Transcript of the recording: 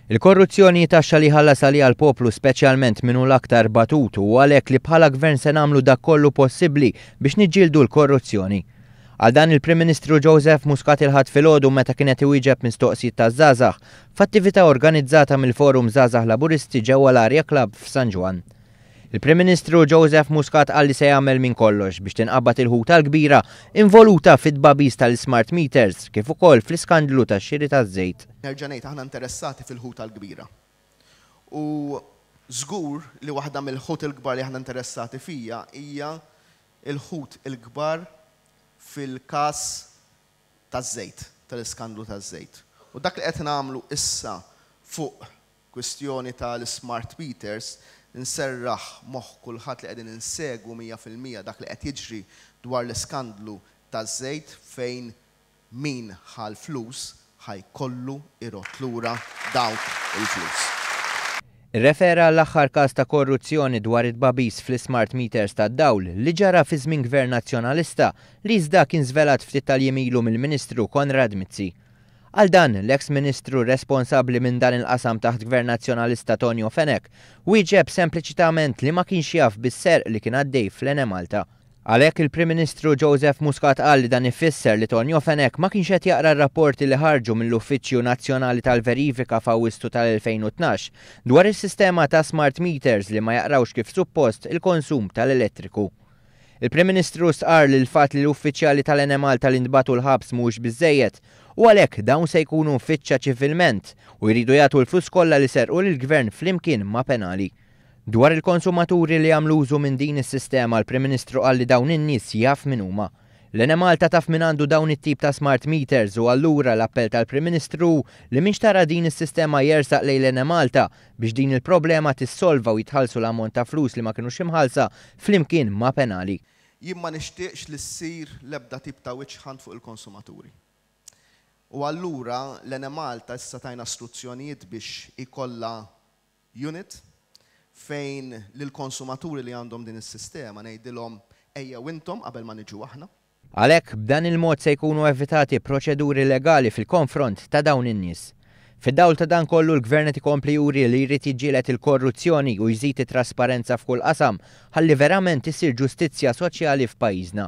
Il-korruzzjoni taxxa li ħallas għalija l-poplu speċjalment minnu l-aktar batut u għalhekk li bħala gvern se nagħmlu dak kollu possibbli biex niġġieldu l-korruzzjoni. Għal dan il-Prim Ministru Joseph Muscat il-ħadd filgħodu meta kienet iwieġeb mistoqsijiet taż-żgħażagħ f'attività organizzata mill-Forum Żgħażagħ Laburisti ġewwa l-Arja Club f'San Ġwan. Il-Prim Ministru Joseph Muscat qal li se jagħmel minn kollox biex tinqabbad il-ħuta l-kbira involuta fit-tbabiż tal-smart meters kif ukoll fl-iskandlu tax-xiri taż-żejt. Nerġa' ngħid aħna interessati fil-ħuta l-kbira. U żgur li waħda mill-ħut il-kbar li aħna interessati fija hija il-ħut il-kbar fil-każ taż-żejt, tal-iskandlu taż-żejt. U dak li qed nagħmlu issa fuq kwistjoni tal-smart meters nserraħ moħħ kulħadd li qegħdin insegwu 100% dak li qed jiġri dwar l-iskandlu taż-żejt fejn min ħal flus ħajkollu irott lura dawk il-flus. Irrefera l-aħħar każ ta' korruzzjoni dwar it-tbabiż fl-smart meters tad-dawl li ġara fi żmien Gvern Nazzjonalista li iżda kien żvelat ftit tal-jiem ilu mill-Ministru Konrad Mizzi. Għal dan, l-eks ministru responsabbli minn dan il-qasam taħt Gvern Nazzjonalista Tonio Fenek wieġeb sempliċitament li ma kienx jaf bis-serq li kien għaddej fl-Enemalta. Għalhekk il-Prim Ministru Joseph Muscat qal li dan ifisser li Tonio Fenek ma kienx qed jaqra r-rapporti li ħarġu mill-Uffiċċju Nazzjonali tal-Verifika f'Awwissu tal-2012 dwar is-sistema ta' smart meters li ma jaqrawx kif suppost il-konsum tal-elettriku. Il-Prim Ministru stqarr li l-fatt li l-uffiċjali tal-Enemalta li ntbagħtu l-ħabs mhux biżżejjed u għalhekk dawn se jkunu mfittxa ċivilment u jridu jagħtu l-flus kollha li serqu lill-Gvern flimkien ma' penali. Dwar il-konsumaturi li jagħmlu użu minn din is-sistema l-Prim Ministru qal li dawn in-nies jaf min huma. L-Enemalta taf min għandu dawn it-tip ta' smart meters u allura l-appell tal-Prim Ministru li minx tara din is-sistema jersaq lejn l-Enemalta biex din il-problema tissolva u jitħallsu l-ammont ta' flus li ma kinux imħallsa flimkien ma' penali. Jien ma nixtieqx li ssir l-ebda tip ta' witch hunt fuq il-konsumaturi. U allura l-Enemalta issa tajna istruzzjonijiet biex ikollha unit fejn lill-konsumaturi li għandhom din is-sistema ngħidilhom ejjew intom qabel ma niġu aħna. Għalhekk b'dan il-mod se jkunu evitati proċeduri legali fil-konfront ta' dawn in-nies. Fid-dawl ta' dan kollu l-Gvern qed ikompli juri li jrid jiġġieled il-korruzzjoni u jżid it-trasparenza f'kull qasam ħalli verament isir ġustizzja soċjali f'pajjiżna.